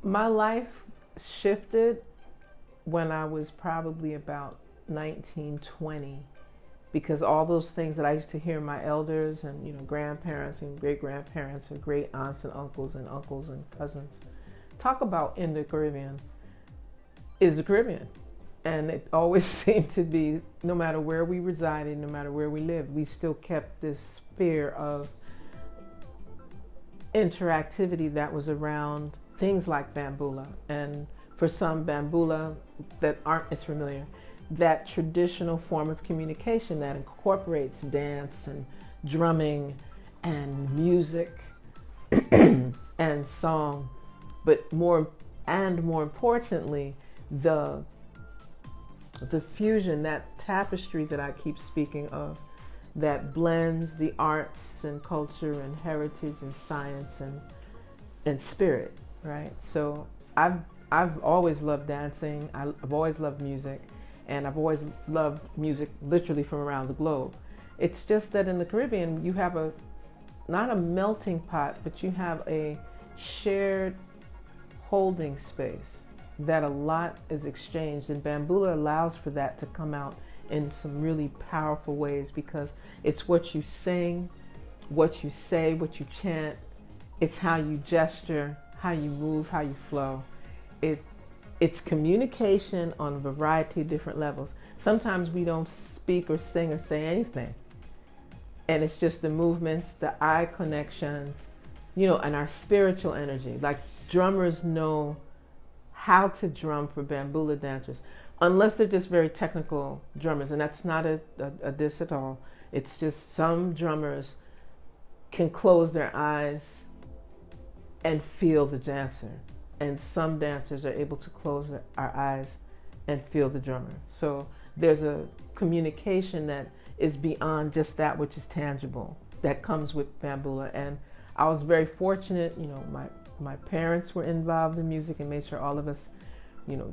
My life shifted when I was probably about 19, 20, because all those things that I used to hear my elders and grandparents and great grandparents and great aunts and uncles and cousins talk about in the Caribbean is the Caribbean. And it always seemed to be, no matter where we resided, no matter where we lived, we still kept this sphere of interactivity that was around things like Bambola. And for some, Bambola that aren't as familiar, that traditional form of communication that incorporates dance and drumming and music and song, but more importantly, the fusion, that tapestry that I keep speaking of, that blends the arts and culture and heritage and science and spirit, right? So I've always loved dancing. I've always loved music, and I've always loved music literally from around the globe. It's just that in the Caribbean, you have not a melting pot, but you have a shared holding space that a lot is exchanged, and Bambola allows for that to come out in some really powerful ways, because it's what you sing, what you say, what you chant. It's how you gesture, how you move, how you flow. It's communication on a variety of different levels. Sometimes we don't speak or sing or say anything, and it's just the movements, the eye connections, and our spiritual energy. Like, drummers know how to drum for Bambola dancers, unless they're just very technical drummers, and that's not a diss at all. It's just some drummers can close their eyes and feel the dancer, and some dancers are able to close our eyes and feel the drummer. So there's a communication that is beyond just that which is tangible that comes with Bambola. And I was very fortunate, my parents were involved in music and made sure all of us,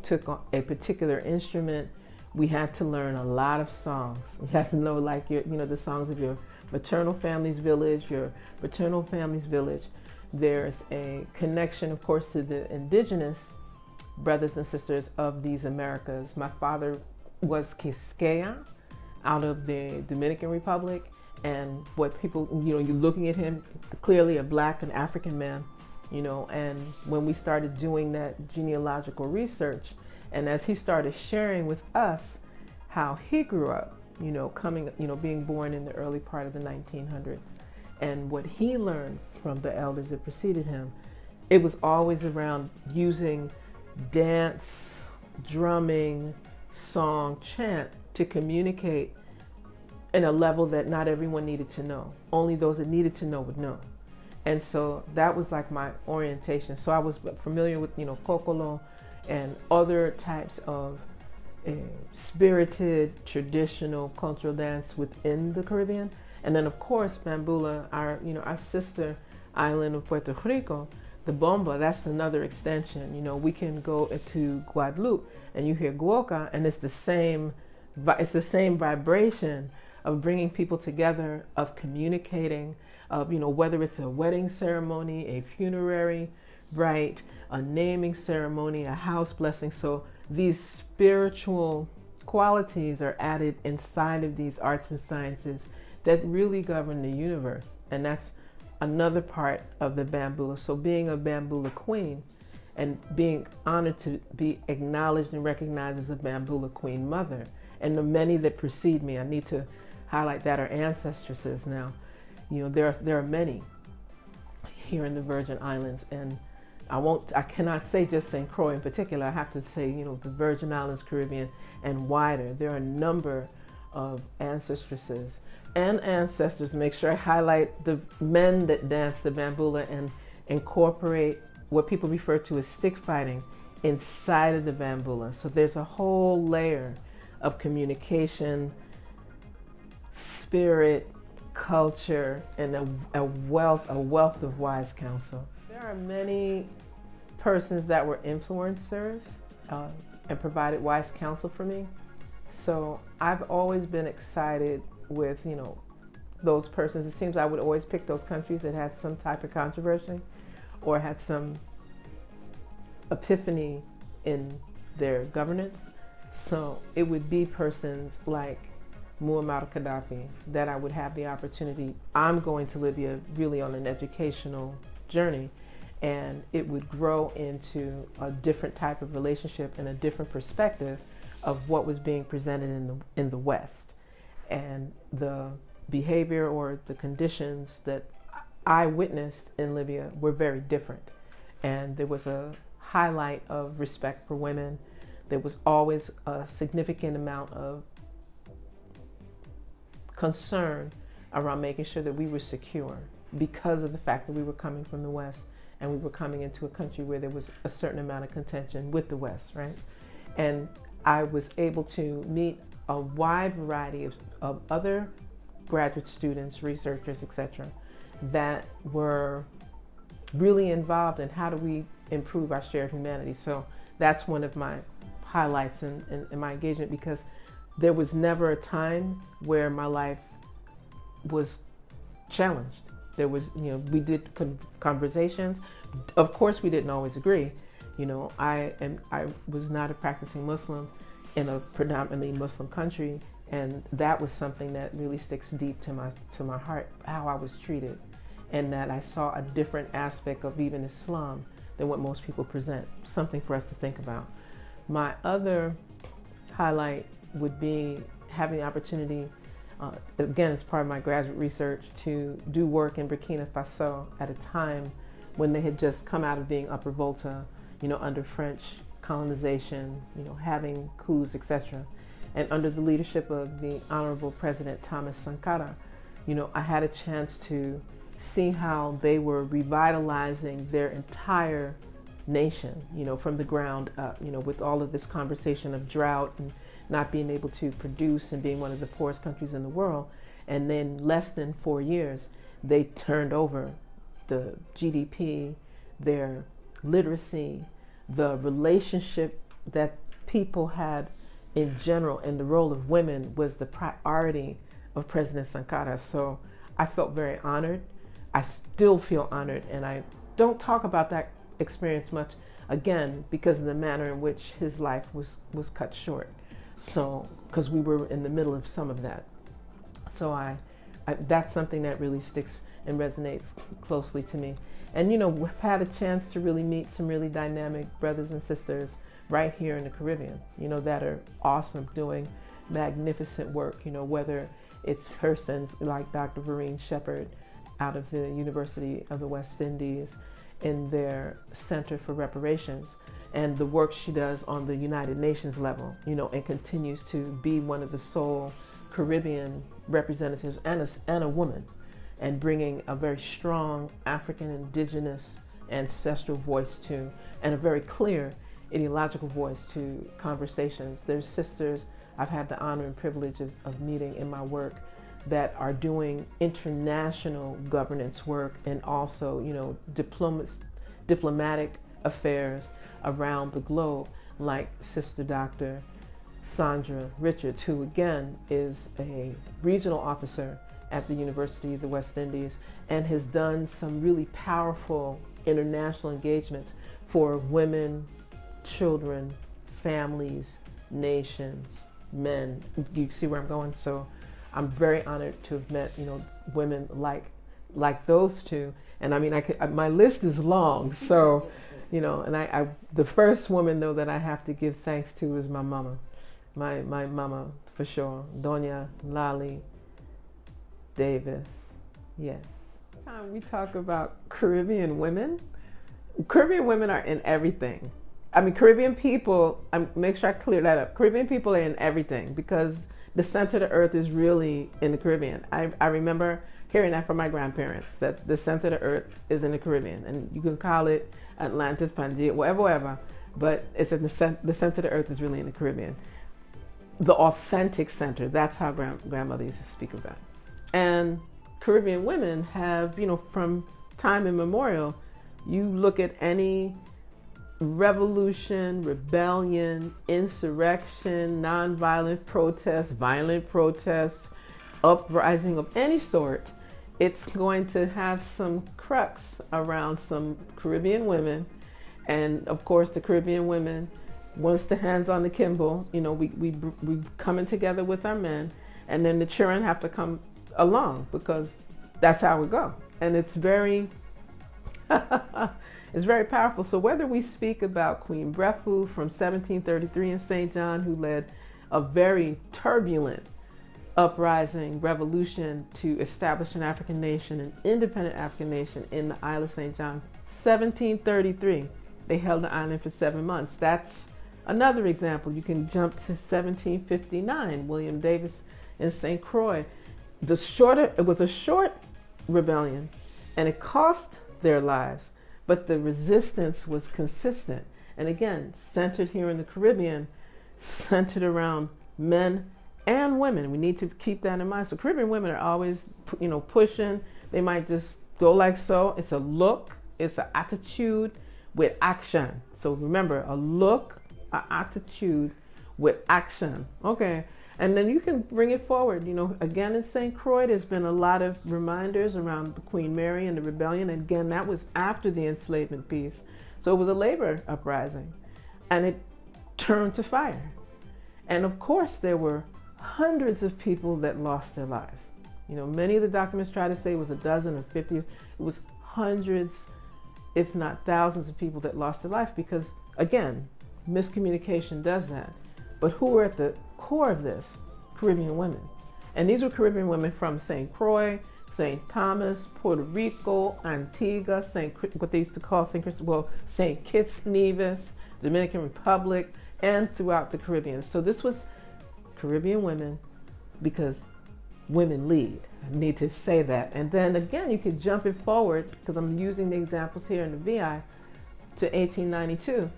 took on a particular instrument. We had to learn a lot of songs. You had to know, like, the songs of your maternal family's village, your paternal family's village. There's a connection, of course, to the indigenous brothers and sisters of these Americas. My father was Quisqueya, out of the Dominican Republic, and what people, you're looking at him, clearly a Black and African man, and when we started doing that genealogical research, and as he started sharing with us how he grew up, being born in the early part of the 1900s, and what he learned from the elders that preceded him, it was always around using dance, drumming, song, chant to communicate in a level that not everyone needed to know. Only those that needed to know would know. And so that was like my orientation. So I was familiar with, kokolo and other types of spirited, traditional, cultural dance within the Caribbean. And then, of course, Bambola, our sister island of Puerto Rico, the bomba, that's another extension. We can go to Guadeloupe and you hear guoca, and it's the same vibration of bringing people together, of communicating, of, whether it's a wedding ceremony, a funerary rite, a naming ceremony, a house blessing. So these spiritual qualities are added inside of these arts and sciences that really govern the universe. And that's another part of the Bambola. So being a Bambola Queen and being honored to be acknowledged and recognized as a Bambola Queen mother, and the many that precede me, I need to highlight that, are ancestresses now. There are many here in the Virgin Islands, and I cannot say just St. Croix in particular. I have to say, the Virgin Islands, Caribbean, and wider. There are a number of ancestresses and ancestors. Make sure I highlight the men that dance the Bambola and incorporate what people refer to as stick fighting inside of the Bambola. So there's a whole layer of communication, spirit, culture, and a wealth of wise counsel. There are many persons that were influencers and provided wise counsel for me. So I've always been excited with, those persons. It seems I would always pick those countries that had some type of controversy or had some epiphany in their governance. So it would be persons like Muammar Gaddafi that I would have the opportunity. I'm going to Libya really on an educational journey, and it would grow into a different type of relationship and a different perspective of what was being presented in the West. And the behavior or the conditions that I witnessed in Libya were very different. And there was a highlight of respect for women. There was always a significant amount of concern around making sure that we were secure because of the fact that we were coming from the West and we were coming into a country where there was a certain amount of contention with the West, right? And I was able to meet a wide variety of other graduate students, researchers, etc., that were really involved in how do we improve our shared humanity. So that's one of my highlights in my engagement, because there was never a time where my life was challenged. There was, we did conversations. Of course, we didn't always agree. I was not a practicing Muslim in a predominantly Muslim country, and that was something that really sticks deep to my heart, how I was treated, and that I saw a different aspect of even Islam than what most people present. Something for us to think about. My other highlight would be having the opportunity, again, as part of my graduate research, to do work in Burkina Faso at a time when they had just come out of being Upper Volta, under French colonization, having coups, etc. And under the leadership of the Honorable President Thomas Sankara, I had a chance to see how they were revitalizing their entire nation, from the ground up, with all of this conversation of drought and not being able to produce and being one of the poorest countries in the world. And then less than 4 years, they turned over the GDP, their literacy, the relationship that people had in general, and the role of women was the priority of President Sankara. So I felt very honored. I still feel honored, and I don't talk about that experience much, again, because of the manner in which his life was cut short. So, because we were in the middle of some of that. So I that's something that really sticks and resonates closely to me. And we've had a chance to really meet some really dynamic brothers and sisters right here in the Caribbean, that are awesome, doing magnificent work, whether it's persons like Dr. Vereen Shepherd out of the University of the West Indies in their Center for Reparations, and the work she does on the United Nations level, and continues to be one of the sole Caribbean representatives and a woman, and bringing a very strong African indigenous ancestral voice to, and a very clear ideological voice to conversations. There's sisters I've had the honor and privilege of meeting in my work that are doing international governance work, and also, diplomatic affairs around the globe, like Sister Dr. Sandra Richards, who again is a regional officer at the University of the West Indies and has done some really powerful international engagements for women, children, families, nations, men. You see where I'm going? So I'm very honored to have met, women like those two. And I mean, my list is long. So, and I the first woman though that I have to give thanks to is my mama, my mama for sure, Doña Lali Davis. Yes. We talk about Caribbean women. Caribbean women are in everything. I mean, Caribbean people, make sure I clear that up. Caribbean people are in everything because the center of the earth is really in the Caribbean. I remember hearing that from my grandparents, that the center of the earth is in the Caribbean. And you can call it Atlantis, Pangaea, whatever, but it's in the center of the earth is really in the Caribbean. The authentic center, that's how grandmother used to speak of that. And Caribbean women have, from time immemorial, you look at any revolution, rebellion, insurrection, nonviolent protests, violent protests, uprising of any sort, it's going to have some crux around some Caribbean women And of course, the Caribbean women, once the hands on the Kimball, we coming together with our men, and then the children have to come along because that's how it go. And it's very, it's very powerful. So whether we speak about Queen Brefu from 1733 in St. John, who led a very turbulent uprising revolution to establish an African nation, an independent African nation in the Isle of St. John, 1733. They held the island for 7 months. That's another example. You can jump to 1759, William Davis in St. Croix. It was a short rebellion, and it cost their lives, but the resistance was consistent. And again, centered here in the Caribbean, centered around men and women. We need to keep that in mind. So Caribbean women are always, pushing. They might just go like so. It's a look, it's an attitude with action. So remember, a look, an attitude with action. Okay. And then you can bring it forward. Again, in St. Croix, there's been a lot of reminders around the Queen Mary and the rebellion. And again, that was after the enslavement piece. So it was a labor uprising, and it turned to fire. And of course, there were hundreds of people that lost their lives. Many of the documents try to say it was a dozen or 50. It was hundreds, if not thousands of people that lost their life because, again, miscommunication does that. But who were at the core of this? Caribbean women. And these were Caribbean women from St. Croix, St. Thomas, Puerto Rico, Antigua, what they used to call St. Kitts Nevis, Dominican Republic, and throughout the Caribbean. So this was Caribbean women because women lead. I need to say that. And then again, you could jump it forward because I'm using the examples here in the VI to 1892.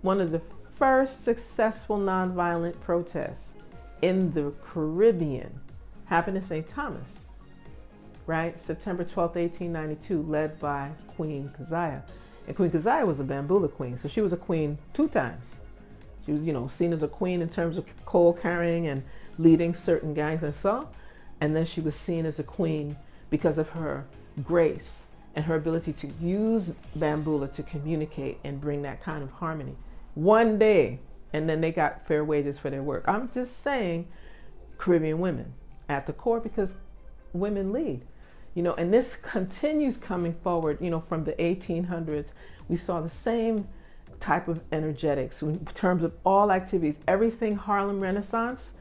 One of the first successful nonviolent protests in the Caribbean happened in St. Thomas, right? September 12th, 1892, led by Queen Keziah. And Queen Keziah was a Bambola Queen. So she was a queen 2 times. She was, seen as a queen in terms of coal carrying and leading certain gangs and so. And then she was seen as a queen because of her grace and her ability to use Bambola to communicate and bring that kind of harmony. One day, and then they got fair wages for their work. I'm just saying Caribbean women at the core because women lead. And this continues coming forward, from the 1800s. We saw the same type of energetics in terms of all activities, everything Harlem Renaissance,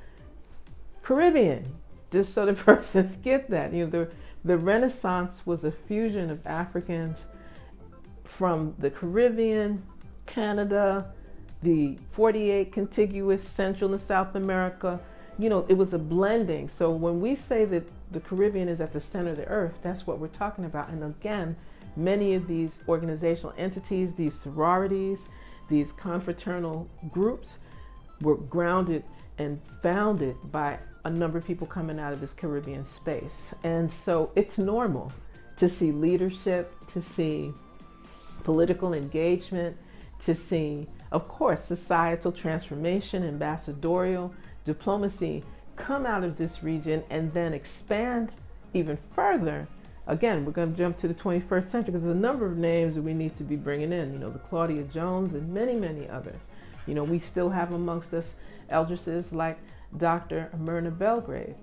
Caribbean, just so the persons get that. The Renaissance was a fusion of Africans from the Caribbean, Canada, the 48 contiguous Central and South America. It was a blending. So when we say that the Caribbean is at the center of the earth, that's what we're talking about. And again, many of these organizational entities, these sororities, these confraternal groups were grounded and founded by a number of people coming out of this Caribbean space. And so it's normal to see leadership, to see political engagement, to see, of course, societal transformation, ambassadorial diplomacy come out of this region and then expand even further. Again, we're going to jump to the 21st century because there's a number of names that we need to be bringing in, the Claudia Jones and many, many others. We still have amongst us eldresses like Dr. Myrna Belgrave,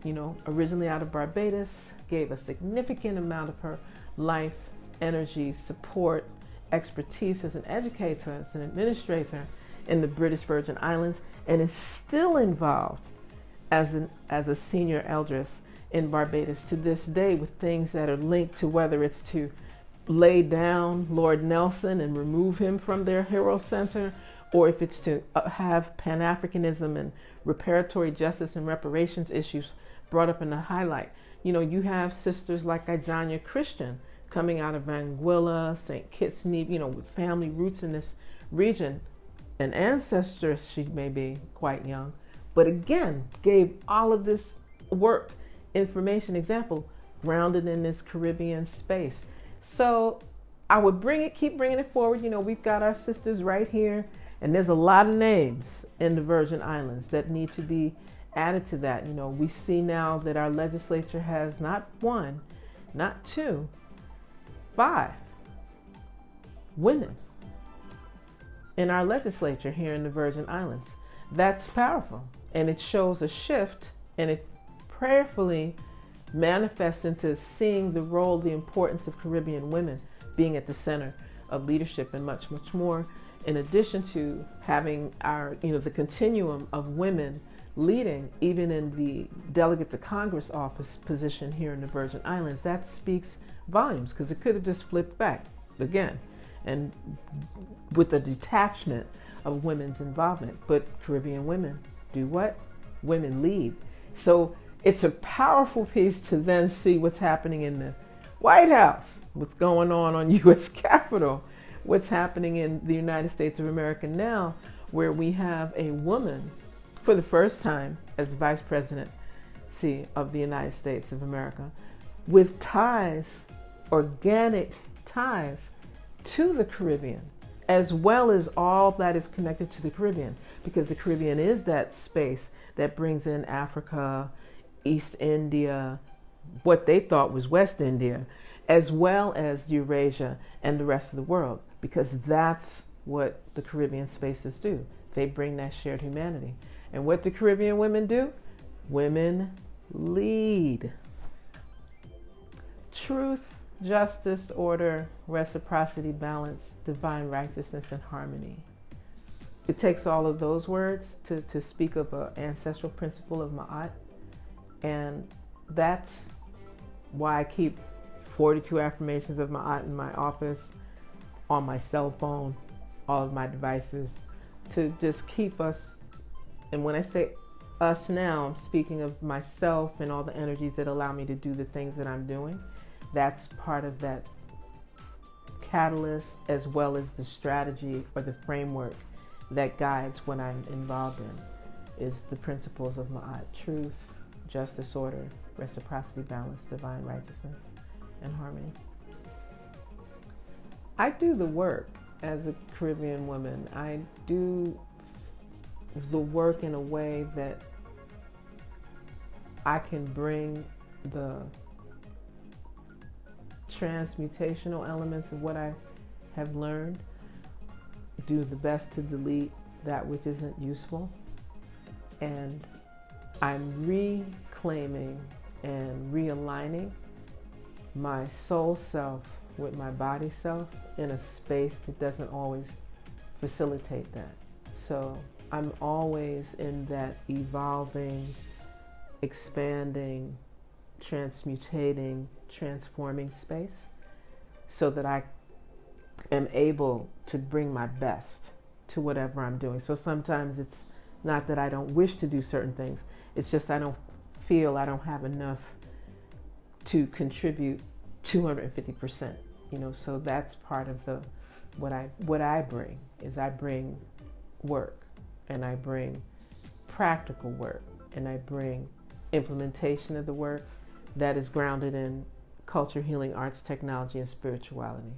originally out of Barbados, gave a significant amount of her life, energy, support, expertise as an educator, as an administrator in the British Virgin Islands, and is still involved as a senior eldress in Barbados to this day with things that are linked to whether it's to lay down Lord Nelson and remove him from their Hero Center, or if it's to have Pan-Africanism and reparatory justice and reparations issues brought up in the highlight. You have sisters like Ijanya Christian coming out of Anguilla, St. Kitts Nevis, with family roots in this region. An ancestor, she may be quite young, but again, gave all of this work, information, example, grounded in this Caribbean space. So I would keep bringing it forward. We've got our sisters right here, and there's a lot of names in the Virgin Islands that need to be added to that. We see now that our legislature has not 1, not 2, 5 women in our legislature here in the Virgin Islands. That's powerful. And it shows a shift, and it prayerfully manifests into seeing the role, the importance of Caribbean women being at the center of leadership and much, much more, in addition to having our, the continuum of women leading, even in the delegate to Congress office position here in the Virgin Islands. That speaks volumes, because it could have just flipped back again, and with a detachment of women's involvement. But Caribbean women do what? Women lead. So it's a powerful piece to then see what's happening in the White House, what's going on U.S. Capitol, what's happening in the United States of America now, where we have a woman for the first time as Vice President of the United States of America, with ties, organic ties to the Caribbean, as well as all that is connected to the Caribbean, because the Caribbean is that space that brings in Africa, East India, what they thought was West India, as well as Eurasia and the rest of the world, because that's what the Caribbean spaces do. They bring that shared humanity. And what do Caribbean women do? Women lead. Truth, justice, order, reciprocity, balance, divine righteousness, and harmony. It takes all of those words to speak of an ancestral principle of Ma'at. And that's why I keep 42 affirmations of Ma'at in my office, on my cell phone, all of my devices, to just keep us. And when I say us now, I'm speaking of myself and all the energies that allow me to do the things that I'm doing. That's part of that catalyst, as well as the strategy or the framework that guides what I'm involved in, is the principles of Ma'at: truth, justice, order, reciprocity, balance, divine righteousness, and harmony. I do the work as a Caribbean woman. I do the work in a way that I can bring the transmutational elements of what I have learned, do the best to delete that which isn't useful, and I'm reclaiming and realigning my soul self with my body self in a space that doesn't always facilitate that. So I'm always in that evolving, expanding, transmutating, transforming space, so that I am able to bring my best to whatever I'm doing. So sometimes it's not that I don't wish to do certain things, it's just I don't feel I don't have enough to contribute 250%, so that's part of what I bring, is I bring work, and I bring practical work, and I bring implementation of the work that is grounded in culture, healing, arts, technology, and spirituality.